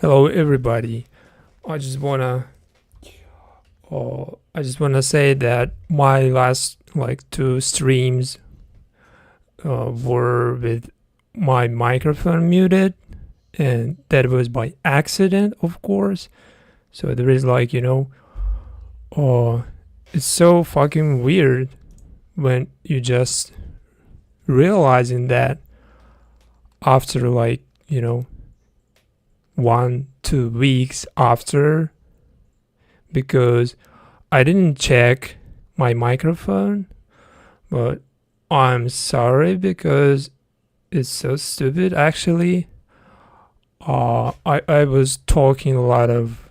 Hello, everybody. I just wanna, say that my last two streams were with my microphone muted, and that was by accident, of course. So there is uh, it's so fucking weird when you just realizing that after 1 2 weeks after, because I didn't check my microphone, but I'm sorry because it's so stupid actually. I was talking a lot of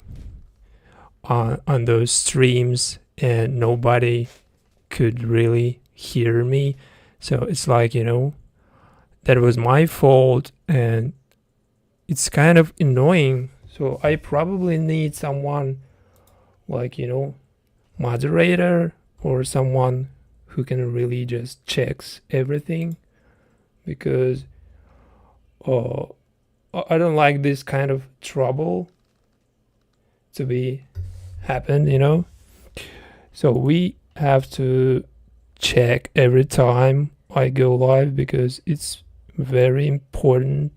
on those streams and nobody could really hear me. So it's that was my fault and it's kind of annoying. So I probably need someone moderator or someone who can really just checks everything, because uh, I don't like this kind of trouble to be happen. So we have to check every time I go live because it's very important,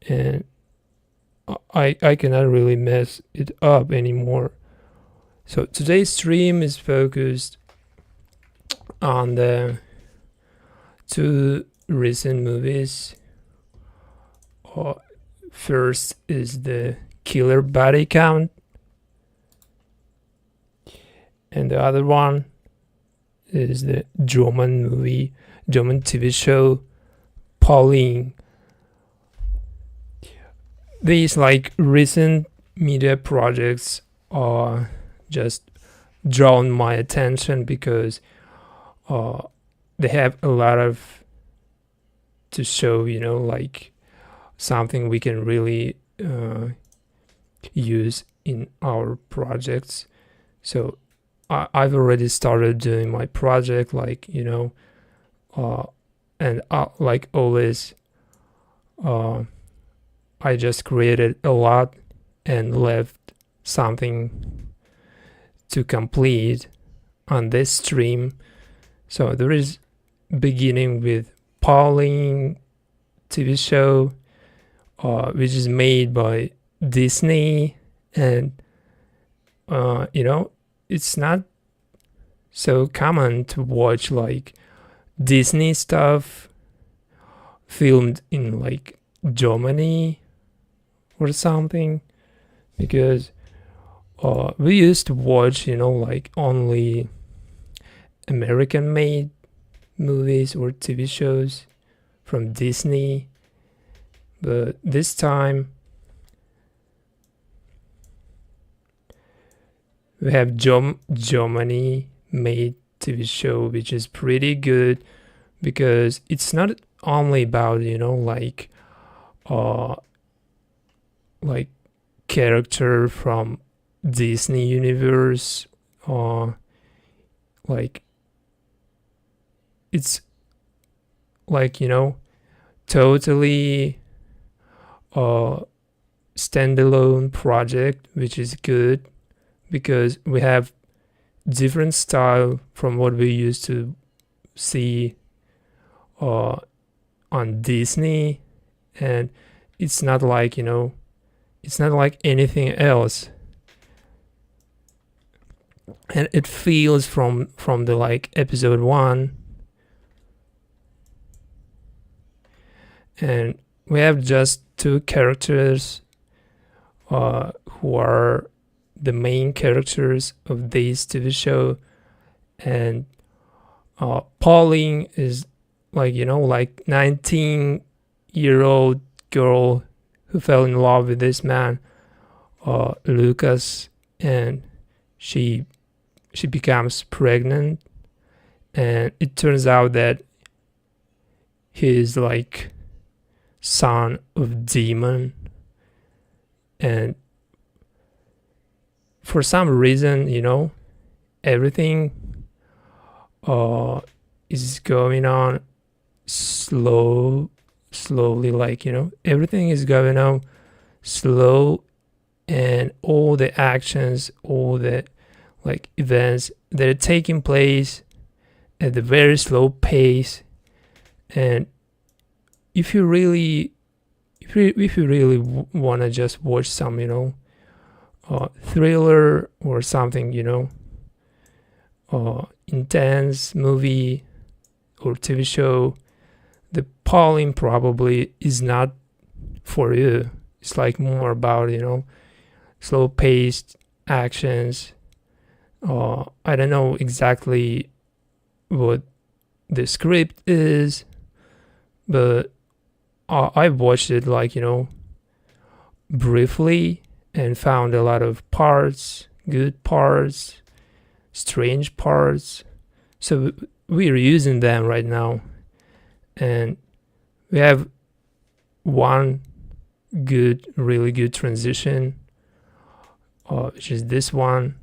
and I cannot really mess it up anymore. So today's stream is focused on the two recent movies. First is the Killer Body Count, and the other one is the German TV show Pauline. These recent media projects are just drawn my attention because they have a lot of to show, something we can really use in our projects. So I've already started doing my project, and like always, I just created a lot and left something to complete on this stream. So there is beginning with Pauline TV show, which is made by Disney, and it's not so common to watch Disney stuff filmed in Germany or something, because we used to watch only American made movies or TV shows from Disney. But this time we have Germany made TV show, which is pretty good because it's not only about character from Disney universe, it's totally standalone project, which is good because we have different style from what we used to see on Disney, and it's not it's not like anything else, and it feels from the episode 1. And we have just two characters who are the main characters of this TV show, and Pauline is 19-year-old girl who fell in love with this man, Lucas, and she becomes pregnant, and it turns out that he's son of demon, and for some reason everything is going on slowly, everything is going on slow, and all the actions, all the like events that are taking place at a very slow pace. And if you really if you really want to just watch some, thriller or something, intense movie or TV show, the Pauline probably is not for you. It's like more about, slow paced actions. I don't know exactly what the script is, but I watched it like, briefly, and found a lot of parts, good parts, strange parts. So we're using them right now. And we have one really good transition, which is this one.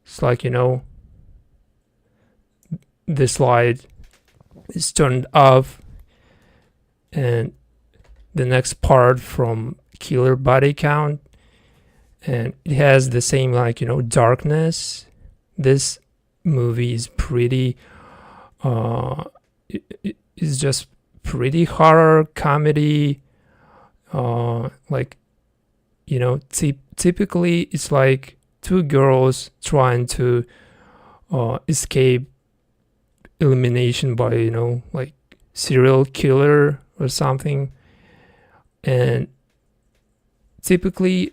It's like, the slide is turned off, and the next part from killer body count, and it has the same, like, darkness. This movie is pretty it's just pretty horror comedy, like, typically it's like two girls trying to escape elimination by, like serial killer or something. And typically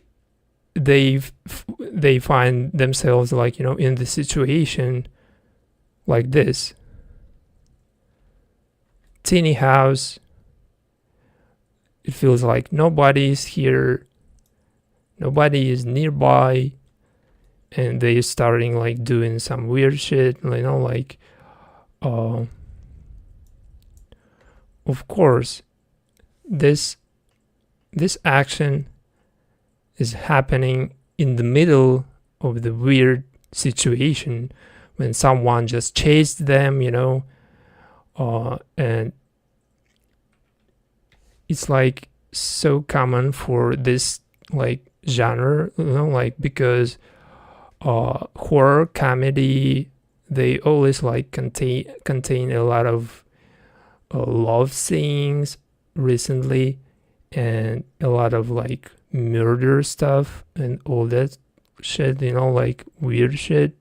they find themselves, like, in the situation like this: teeny house, it feels like nobody's here, nobody is nearby, and they starting like doing some weird shit, like of course this action is happening in the middle of the weird situation when someone just chased them, and it's like so common for this like genre, like, because horror comedy, they always like contain a lot of love scenes recently, and a lot of like murder stuff and all that shit, like weird shit.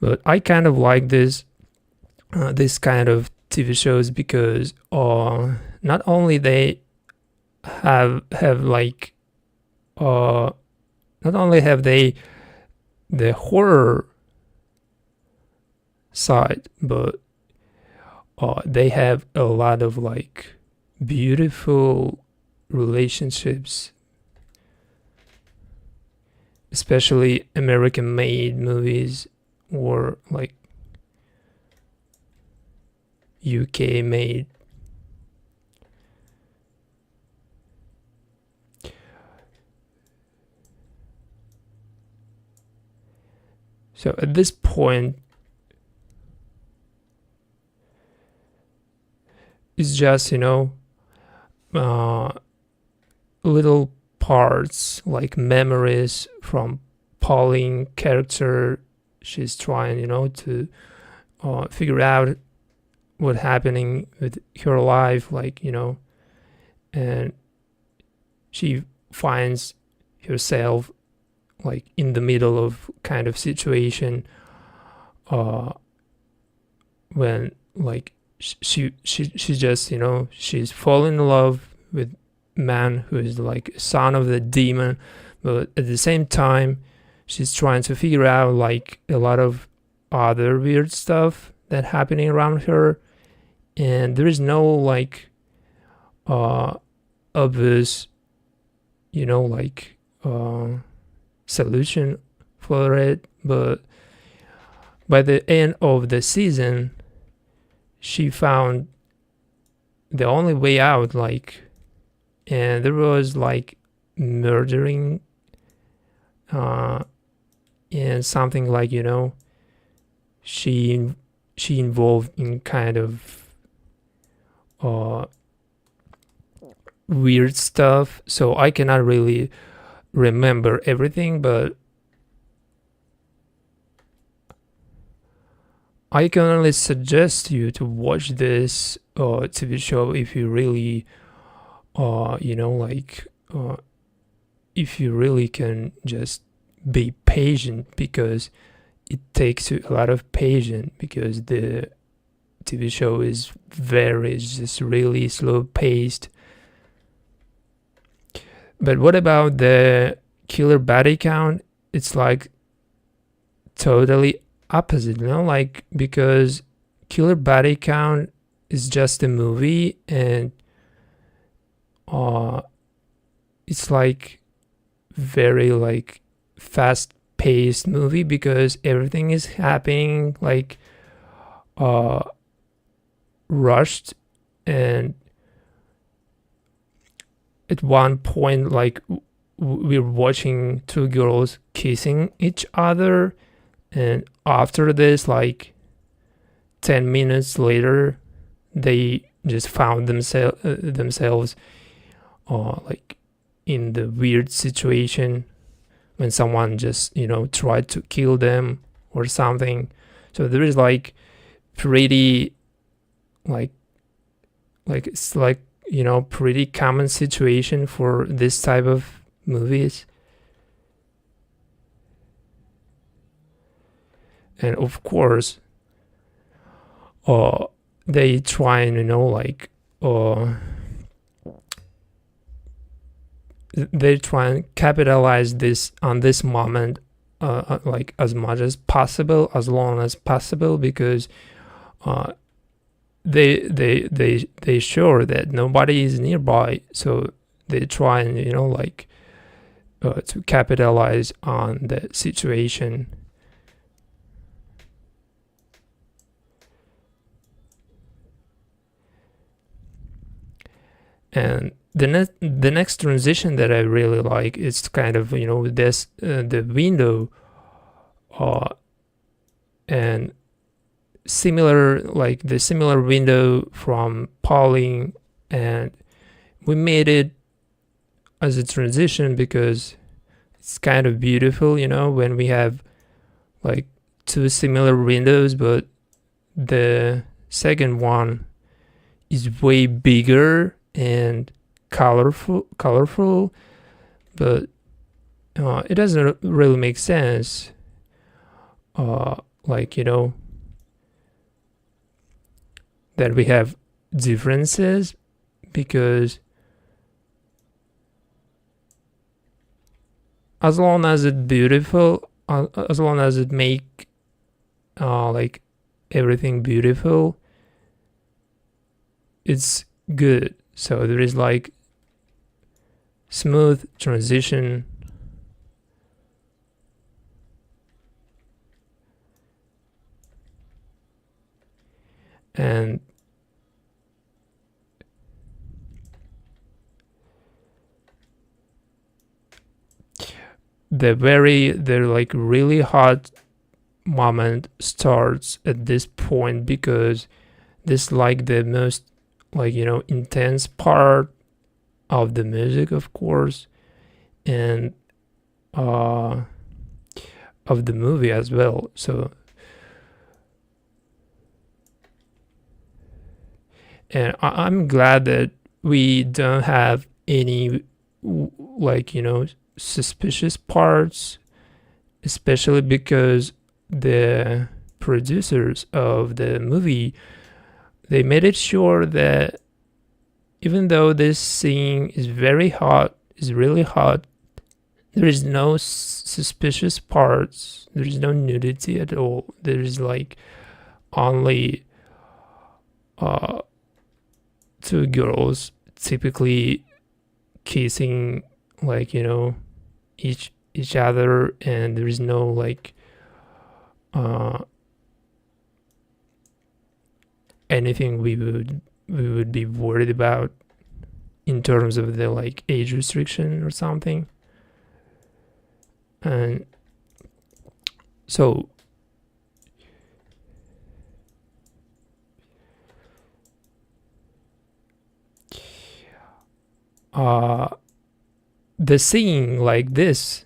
But I kind of like this kind of TV shows because not only they have like not only have they the horror side, but they have a lot of like beautiful relationships, especially American made movies or like UK made. So at this point, it's just, little parts like memories from Pauline character. She's trying, to figure out what's happening with her life, like, and she finds herself like in the middle of kind of situation when like she just, she's falling in love with man who is like son of the demon, but at the same time she's trying to figure out like a lot of other weird stuff that happening around her, and there is no like obvious, like solution for it. But by the end of the season, she found the only way out, like, and there was like murdering and something like, she involved in kind of weird stuff, so I cannot really remember everything, but I can only suggest you to watch this TV show if you really, like, if you really can just be patient, because it takes you a lot of patience, because the TV show is very just really slow paced. But what about the killer body count? It's like totally opposite, like, because killer body count is just a movie, and it's like very like fast paced movie, because everything is happening like rushed, and at one point, like, we're watching two girls kissing each other, and after this, like 10 minutes later, they just found themselves like in the weird situation when someone just tried to kill them or something. So there is like pretty like it's like pretty common situation for this type of movies. And of course they try and like they try and capitalize this on this moment, like as much as possible, as long as possible, because they sure that nobody is nearby, so they try and like to capitalize on the situation. And the next transition that I really like is kind of this the window, and similar, like the similar window from Pauline, and we made it as a transition because it's kind of beautiful, when we have like two similar windows, but the second one is way bigger and colorful, but it doesn't really make sense, like that we have differences, because as long as it's beautiful, as long as it make like everything beautiful, it's good. So there is like smooth transition, and the like really hot moment starts at this point, because this like the most like intense part of the music, of course, and of the movie as well. So, and I'm glad that we don't have any like suspicious parts, especially because the producers of the movie, they made it sure that even though this scene is very hot, is really hot, there is no suspicious parts, there is no nudity at all, there is like only two girls typically kissing, like each other, and there is no like anything we would be worried about in terms of the like age restriction or something. And so the scene like this,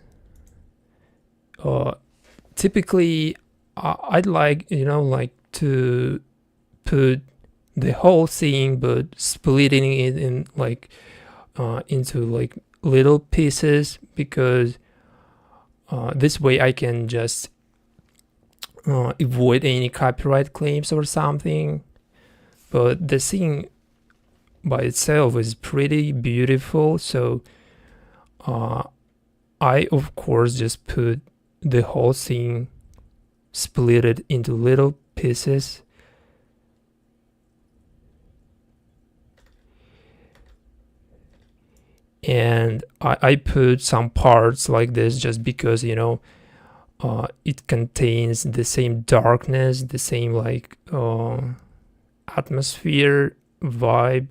typically I'd like, like to put the whole scene but splitting it in like into like little pieces, because this way I can just avoid any copyright claims or something. But the scene by itself is pretty beautiful, so I of course just put the whole scene, split it into little pieces. And I put some parts like this just because, it contains the same darkness, the same like atmosphere vibe,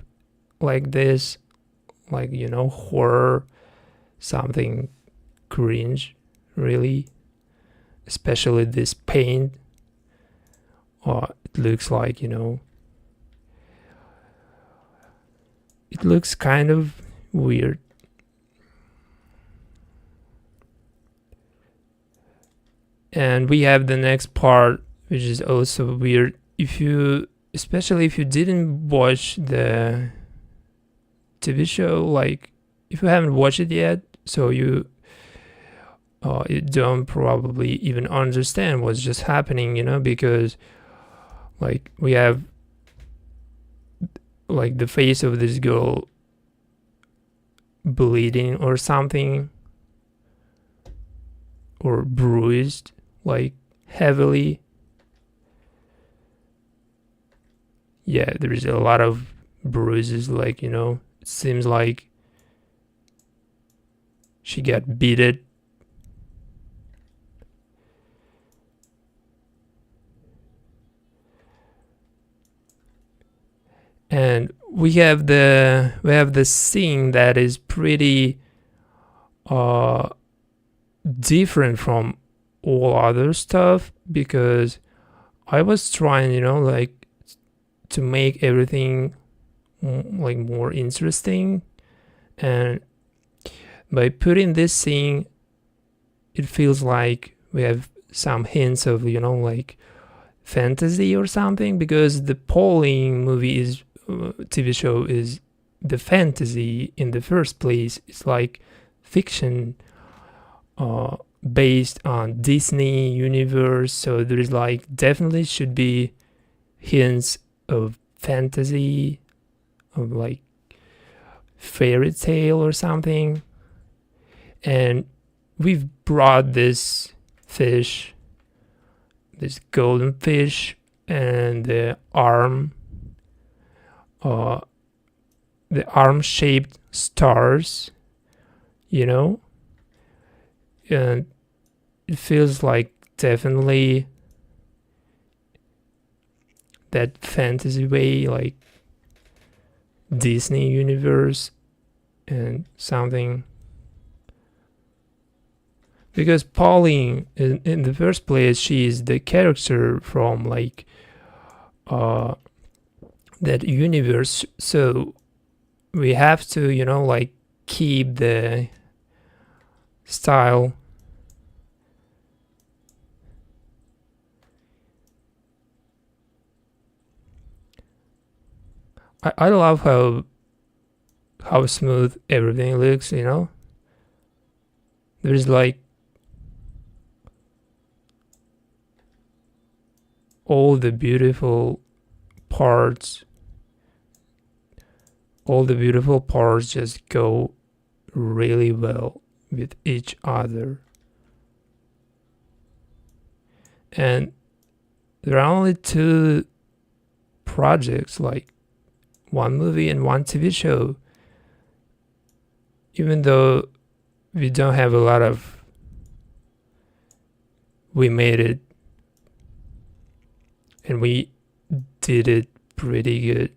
like this, like, horror, something cringe, really. Especially this paint. It looks like, it looks kind of weird. And we have the next part, which is also weird. Especially if you didn't watch the TV show, like if you haven't watched it yet, so you don't probably even understand what's just happening, because like we have like the face of this girl bleeding or something, or bruised like heavily. Yeah, there's a lot of bruises, like, it seems like she got beaten. And we have the scene that is pretty different from all other stuff, because I was trying, like to make everything like more interesting, and by putting this scene, it feels like we have some hints of, like fantasy or something, because the Pauline movie is TV show is the fantasy in the first place. It's like fiction based on Disney universe, so there is like definitely should be hints of fantasy, of like fairy tale or something. And we've brought this fish, this golden fish, and the arm-shaped stars, and it feels like definitely that fantasy way, like Disney universe and something. Because Pauline, in the first place, she is the character from like that universe, so we have to, like keep the style. I love how smooth everything looks, there's like all the beautiful parts just go really well with each other. And there are only two projects, like one movie and one TV show, even though we don't have a lot of, we made it and we did it pretty good.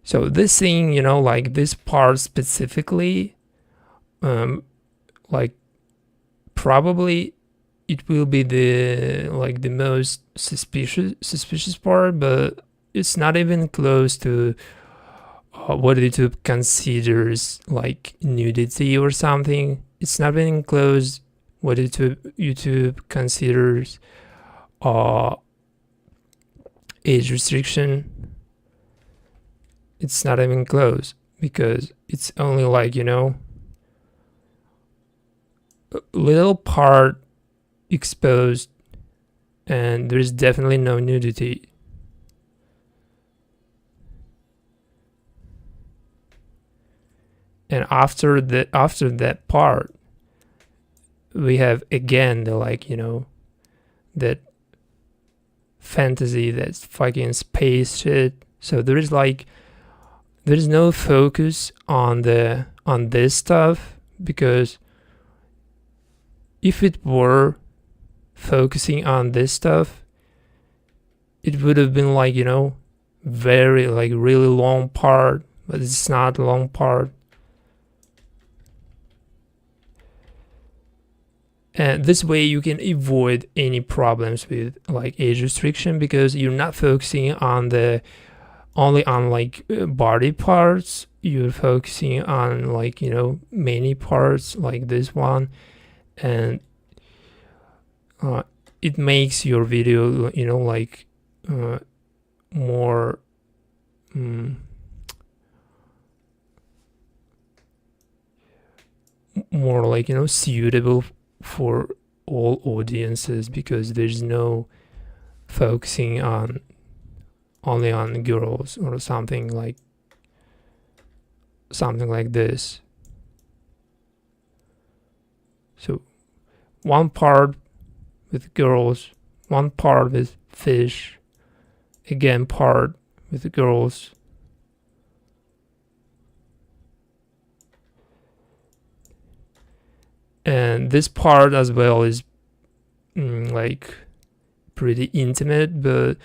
So this scene, like this part specifically, like probably it will be the most suspicious part, but it's not even close to what YouTube considers like nudity or something. It's not even close what YouTube considers uh, age restriction. It's not even close because it's only like, you know, a little part exposed, and there's definitely no nudity. And after that part, we have again the, like, you know, that fantasy, that's fucking space shit. So there's no focus on this stuff, because if it were focusing on this stuff, it would have been like, you know, very like really long part, but it's not a long part. And this way you can avoid any problems with like age restriction, because you're not focusing on only on like body parts. You're focusing on, like, you know, many parts like this one, and it makes your video, you know, like more more like, you know, suitable for all audiences, because there's no focusing on only on girls or something like this. So one part with girls, one part with fish, again part with the girls. And this part as well is like pretty intimate, but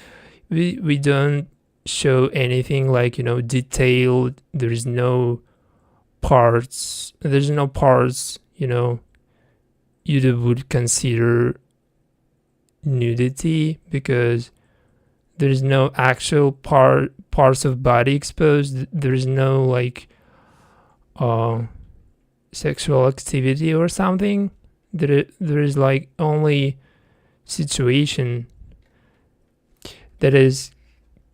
we don't show anything like, you know, detailed. There's no parts, you know, YouTube would consider nudity, because there's no actual parts of body exposed. There's no like sexual activity or something. There is like only situation that is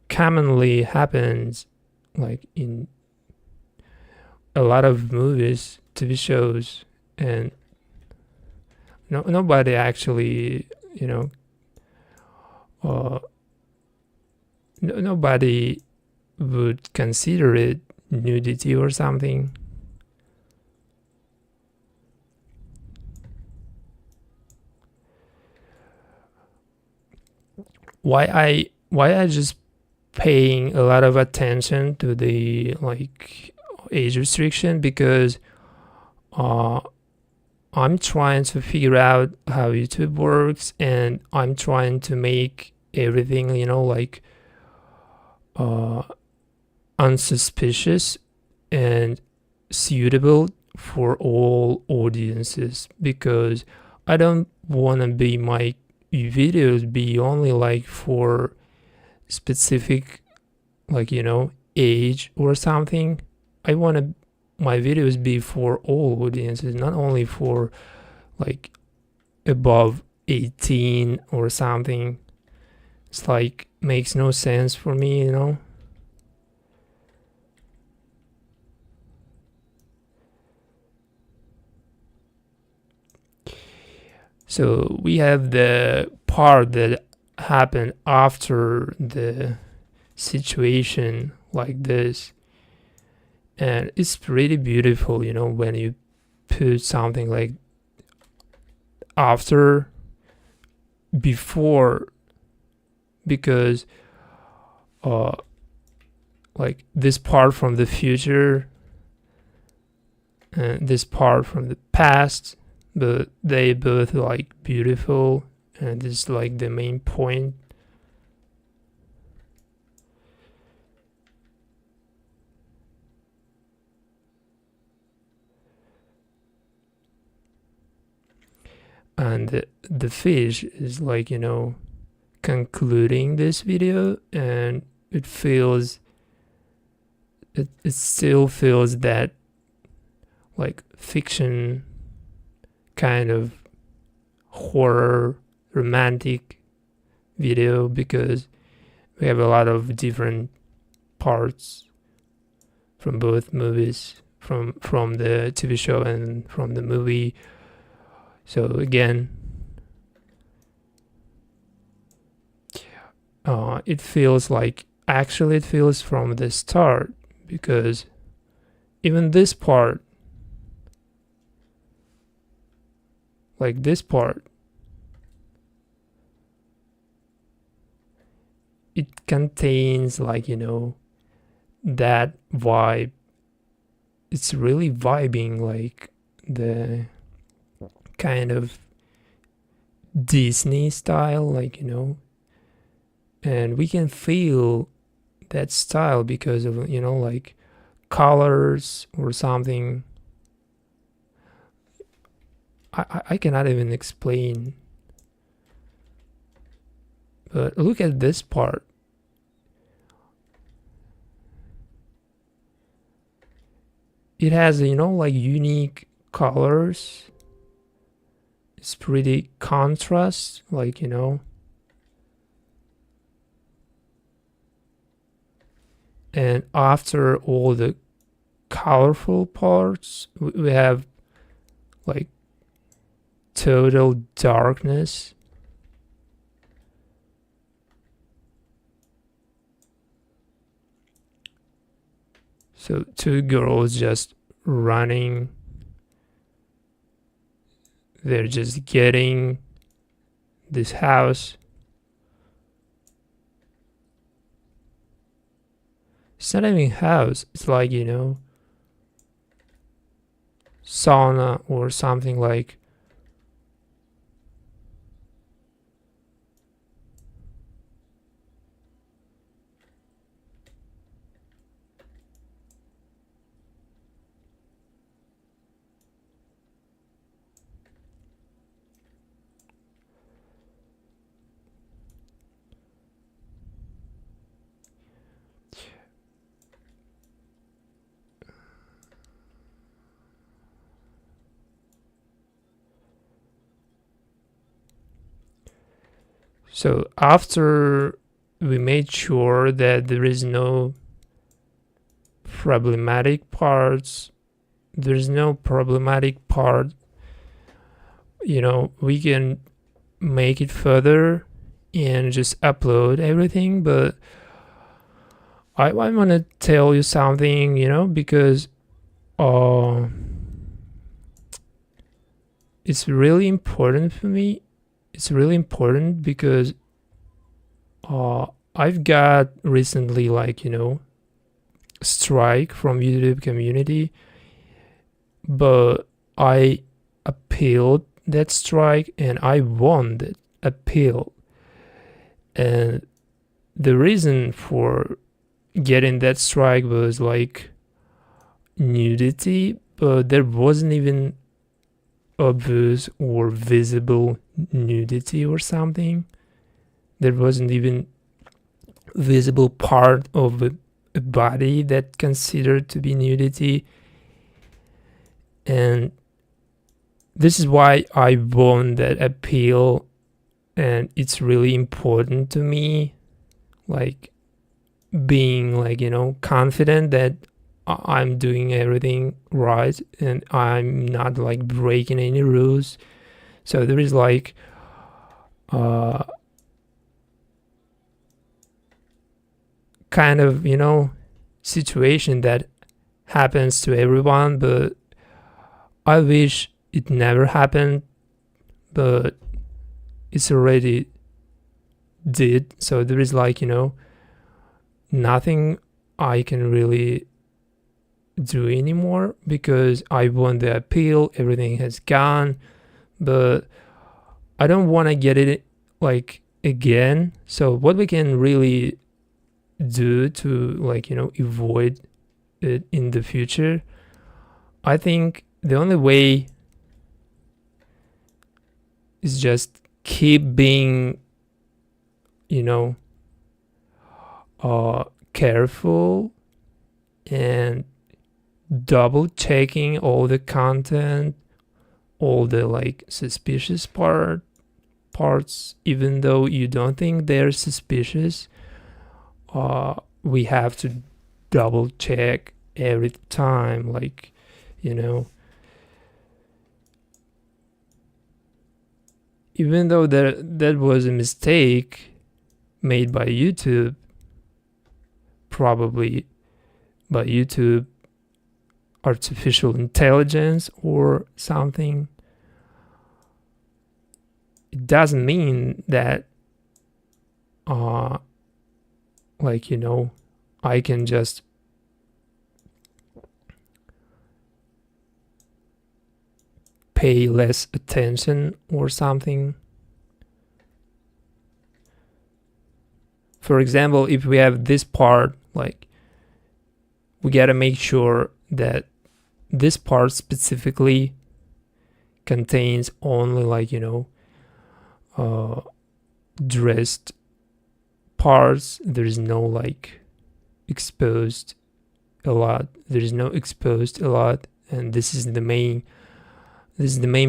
commonly happens like in a lot of movies, TV shows, and nobody actually, you know, nobody would consider it nudity or something. Why I just paying a lot of attention to the like age restriction, because I'm trying to figure out how YouTube works, and I'm trying to make everything, you know, like unsuspicious and suitable for all audiences, because I don't want to be my videos be only like for specific, like, you know, age or something. I want my videos be for all audiences, not only for like above 18 or something. It's like makes no sense for me, you know. So we have the part that happened after the situation like this, and it's pretty beautiful, you know, when you put something like after before, because like this part from the future and this part from the past, but they both like beautiful, and this is like the main point. And the fish is like, you know, concluding this video, and it feels, it still feels that like fiction kind of horror romantic video, because we have a lot of different parts from both movies, from the TV show and from the movie. So again, it feels like, actually it feels from the start, because even this part, like this part, it contains like, that vibe. It's really vibing, like the kind of Disney style, like, and we can feel that style because of, like colors or something. I cannot even explain, but look at this part. It has, like unique colors. It's pretty contrast, like, and after all the colorful parts, we have like total darkness. So two girls just running. They're just getting this house. It's not even house. It's like, sauna or something like. So after we made sure that there is no problematic parts, there's no problematic part, we can make it further and just upload everything. But I want to tell you something, because it's really important for me. It's really important because I've got recently, like, strike from YouTube community, but I appealed that strike and I won that appeal. And the reason for getting that strike was like nudity, but there wasn't even obvious or visible nudity or something. There wasn't even visible part of a body that considered to be nudity. And this is why I won that appeal, and it's really important to me, like being like, confident that I'm doing everything right and I'm not like breaking any rules. So there is like kind of, situation that happens to everyone, but I wish it never happened, but it's already did. So there is like, nothing I can really do anymore because I won the appeal, everything has gone, but I don't want to get it like again. So what we can really do to like, avoid it in the future, I think the only way is just keep being, careful and double checking all the content, all the like suspicious parts, even though you don't think they're suspicious. We have to double check every time, like, you know, even though that was a mistake made by YouTube, probably by YouTube artificial intelligence or something, it doesn't mean that like, you know, I can just pay less attention or something. For example, if we have this part, like, we gotta make sure that this part specifically contains only, like, you know, dressed parts. There's no like exposed a lot. There's no exposed a lot, and this is the main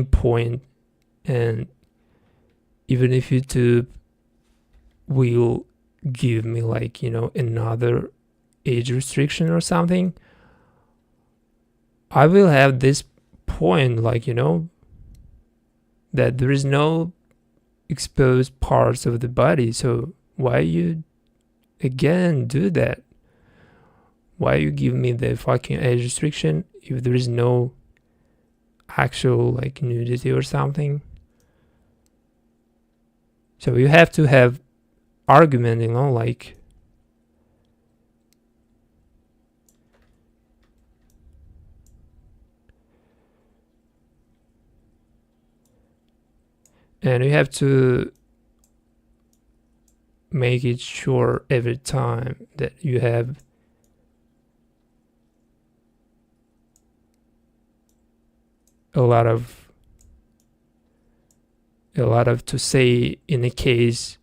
point. And even if YouTube will give me, like, you know, another age restriction or something, I will have this point, like, you know, that there is no exposed parts of the body. So why you again do that? Why you give me the fucking age restriction if there is no actual like nudity or something? So you have to have argument, you know, like, and you have to make it sure every time that you have a lot of to say in a case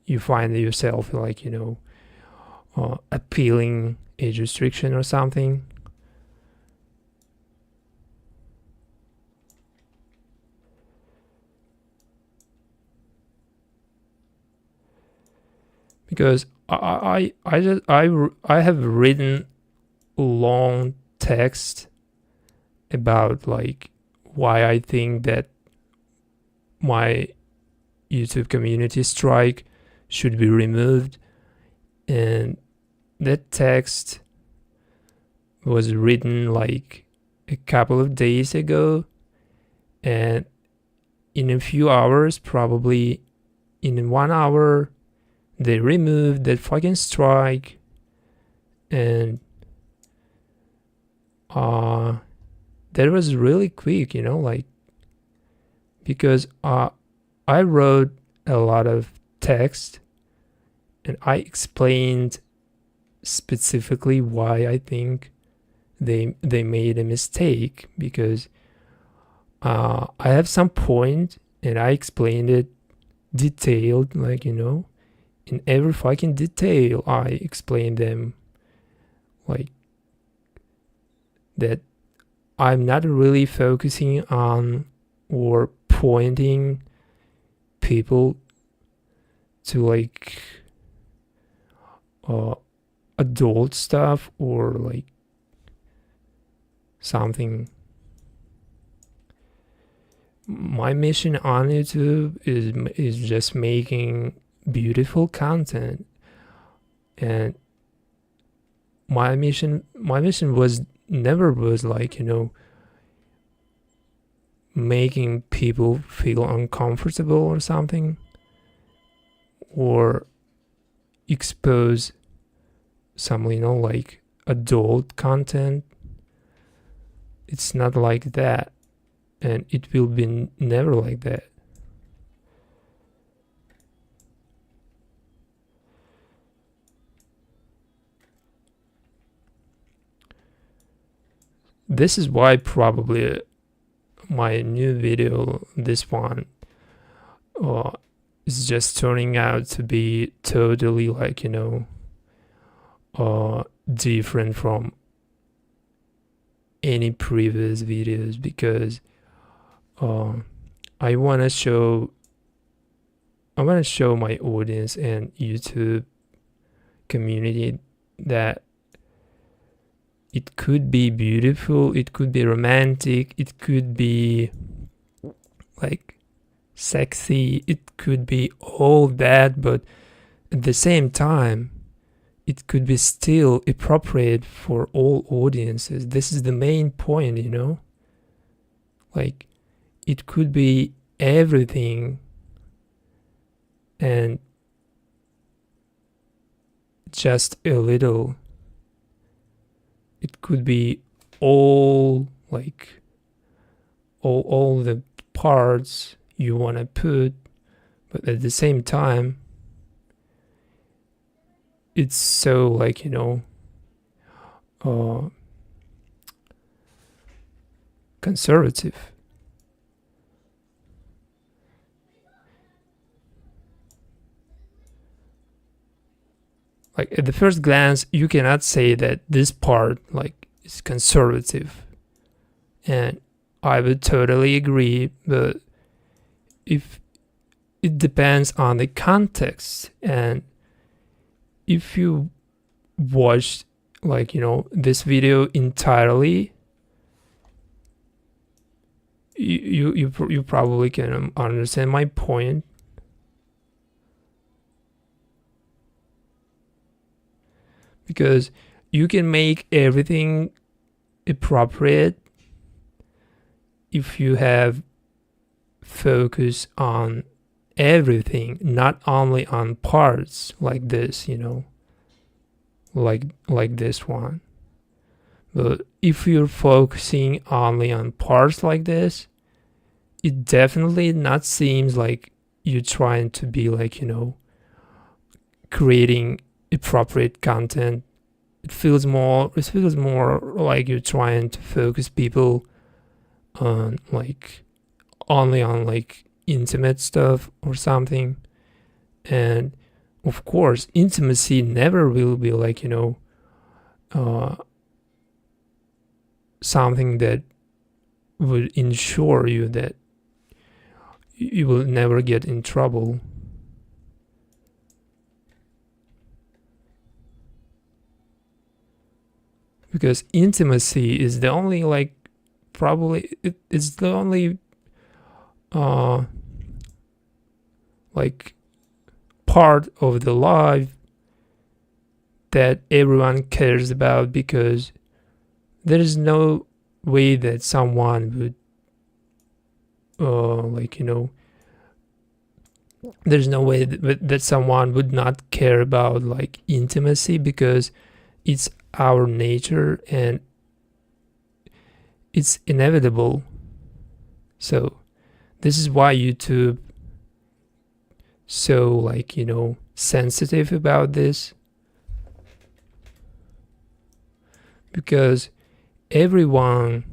you find yourself, like, you know, appealing age restriction or something. Because I have written long text about like why I think that my YouTube community strike should be removed, and that text was written like a couple of days ago, and in a few hours, probably in 1 hour, they removed that fucking strike. And that was really quick, you know, like, because I wrote a lot of text and I explained specifically why I think they made a mistake, because I have some point and I explained it detailed, like, you know, in every fucking detail. I explained them, like, that I'm not really focusing on or pointing people to like adult stuff or like something. My mission on YouTube is just making beautiful content, and my mission was never was like, you know, making people feel uncomfortable or something, or expose some, you know, like adult content. It's not like that, and it will be never like that. This is why probably my new video, this one, is just turning out to be totally like, you know, different from any previous videos, because I want to show my audience and YouTube community that it could be beautiful, it could be romantic, it could be like sexy, it could be all that, but at the same time it could be still appropriate for all audiences. This is the main point, you know? Like, it could be everything and just a little. It could be all, like, all the parts you want to put, but at the same time it's so, like, you know, conservative. Like, at the first glance you cannot say that this part, like, is conservative, and I would totally agree, but if it depends on the context, and if you watch, like, you know, this video entirely, you probably can understand my point. Because you can make everything appropriate if you have focus on everything, not only on parts like this, you know, like this one. But if you're focusing only on parts like this, it definitely not seems like you're trying to be, like, you know, creating appropriate content. It feels more like you're trying to focus people on, like, only on, like, intimate stuff or something. And of course intimacy never will be, like, you know, something that would ensure you that you will never get in trouble. Because intimacy is the only, like, probably it's the only like, part of the life that everyone cares about, because there is no way that someone would like, you know, there's no way that someone would not care about, like, intimacy, because it's our nature and it's inevitable. So this is why YouTube so, like, you know, sensitive about this, because everyone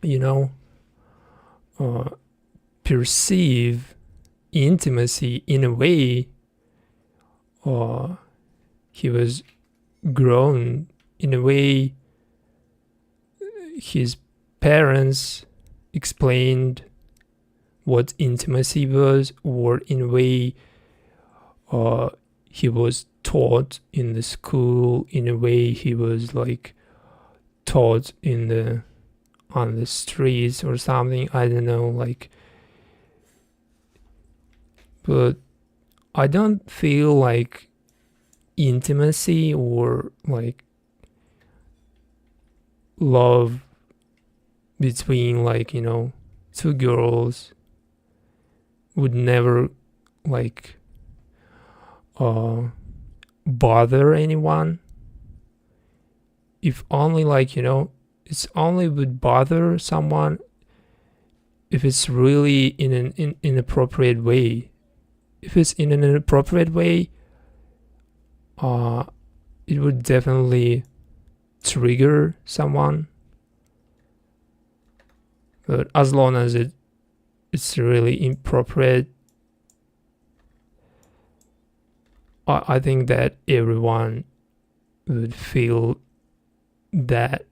you know, perceive intimacy in a way, he was grown in a way his parents explained what intimacy was, or in a way he was taught in the school, in a way he was, like, taught on the streets or something, I don't know, like. But I don't feel like intimacy or, like, love between, like, you know, two girls would never, like, bother anyone. If only, like, you know, it's only would bother someone if it's really in an inappropriate way. If it's in an inappropriate way, it would definitely trigger someone. But as long as it's really appropriate, I think that everyone would feel that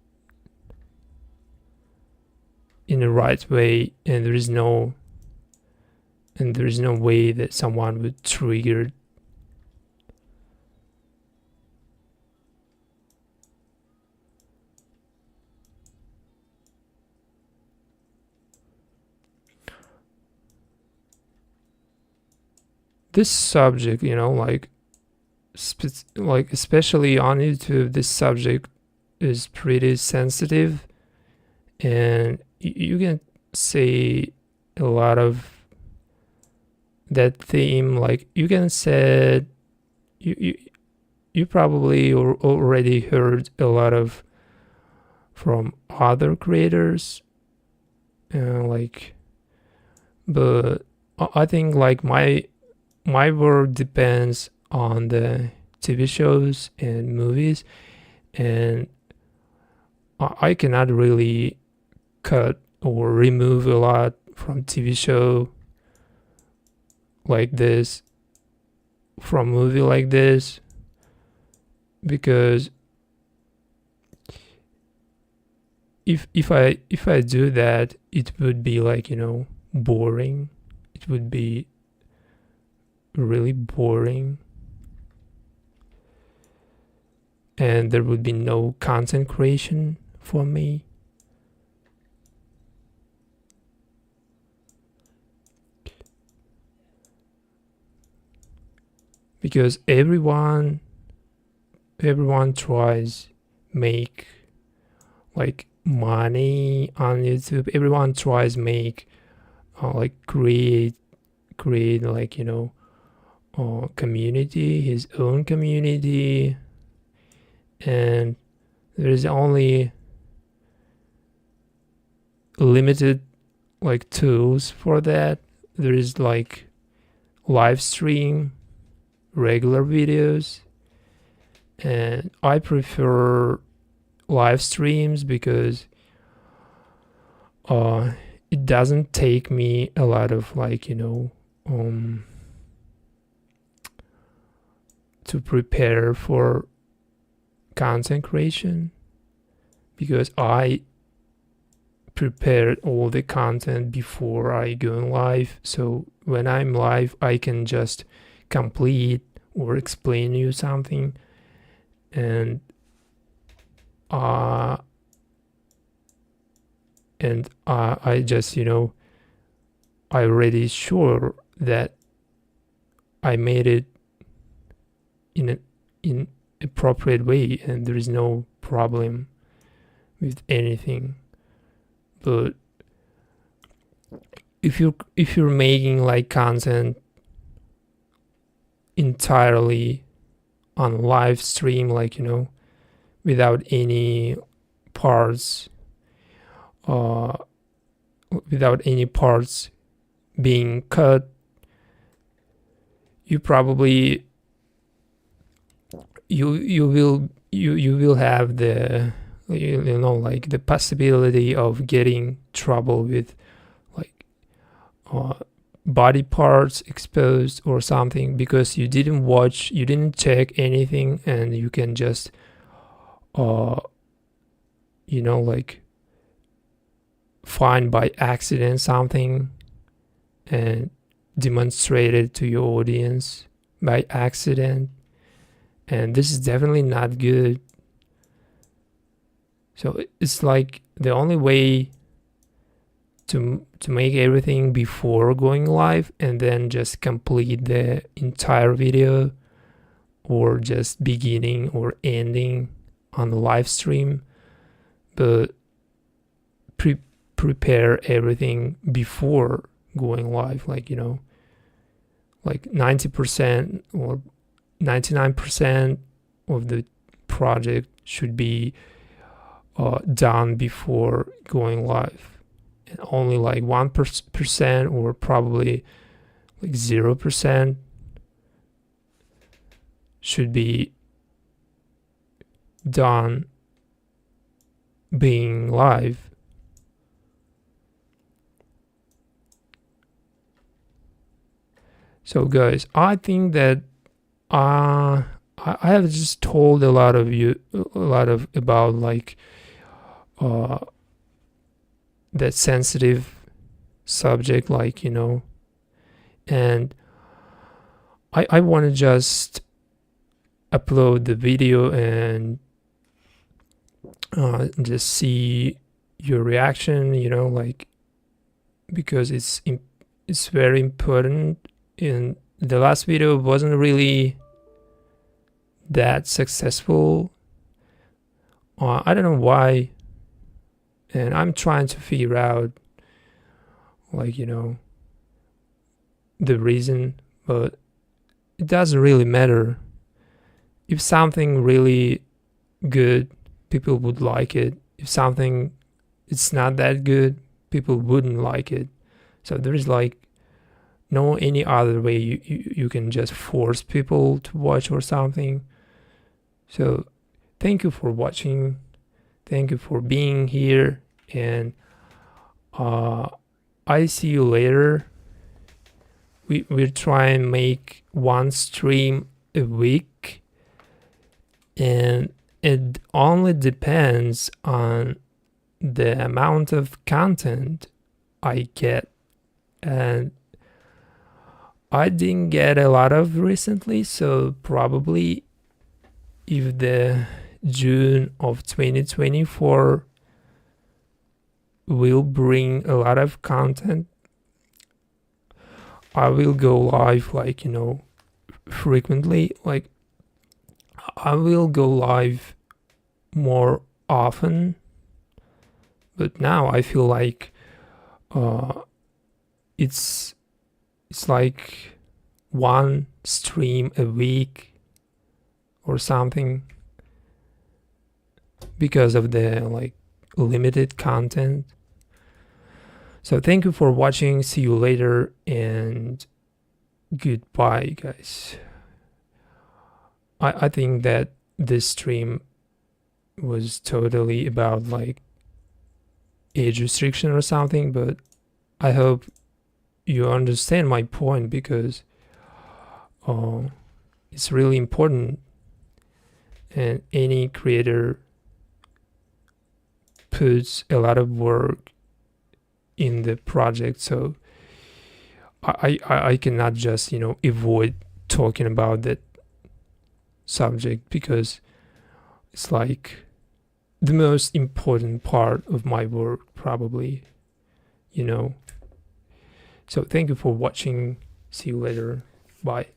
in the right way, and there is no way that someone would trigger this subject, like like especially on YouTube, this subject is pretty sensitive, and you can say a lot of that theme. Like you can say you probably already heard a lot of from other creators, like, but I think like my work depends on the TV shows and movies, and I cannot really cut or remove a lot from TV show like this, from movie like this, because if I do that, it would be like, boring. It would be really boring, and there would be no content creation for me. Because everyone tries make like money on YouTube. Everyone tries make like create like, community, his own community, and there is only limited like tools for that. There is like live stream, regular videos, and I prefer live streams because it doesn't take me a lot of like, to prepare for content creation, because I prepared all the content before I go live. So when I'm live, I can just complete or explain you something, and I just, I already sure that I made it in appropriate way, and there is no problem with anything. But if you're making like content entirely on live stream, like, without any parts, without any parts being cut, you probably you will have the, like the possibility of getting trouble with like body parts exposed or something, because you didn't check anything, and you can just like find by accident something and demonstrate it to your audience by accident, and this is definitely not good. So it's like the only way to make everything before going live, and then just complete the entire video, or just beginning or ending on the live stream, but prepare everything before going live, like, like 90% or 99% of the project should be done before going live, and only like 1% or probably like 0% should be done being live. So guys, I think that I have just told a lot of you, a lot of about like uh, that sensitive subject, like and I want to just upload the video and just see your reaction, like because it's very important. In the last video wasn't really that successful. I don't know why, and I'm trying to figure out like the reason, but it doesn't really matter. If something really good, people would like it. If something it's not that good, people wouldn't like it. So there is like no any other way you can just force people to watch or something. So thank you for watching, thank you for being here, and I see you later. We're trying to make one stream a week, and it only depends on the amount of content I get, and I didn't get a lot of recently, so probably if the June of 2024 will bring a lot of content, I will go live like frequently. Like I will go live more often, but now I feel like it's like one stream a week or something because of the like limited content. So thank you for watching, see you later, and goodbye guys. I think that this stream was totally about like age restriction or something, but I hope you understand my point, because it's really important, and any creator puts a lot of work in the project, so I cannot just avoid talking about that subject, because it's like the most important part of my work probably. So thank you for watching, see you later, bye.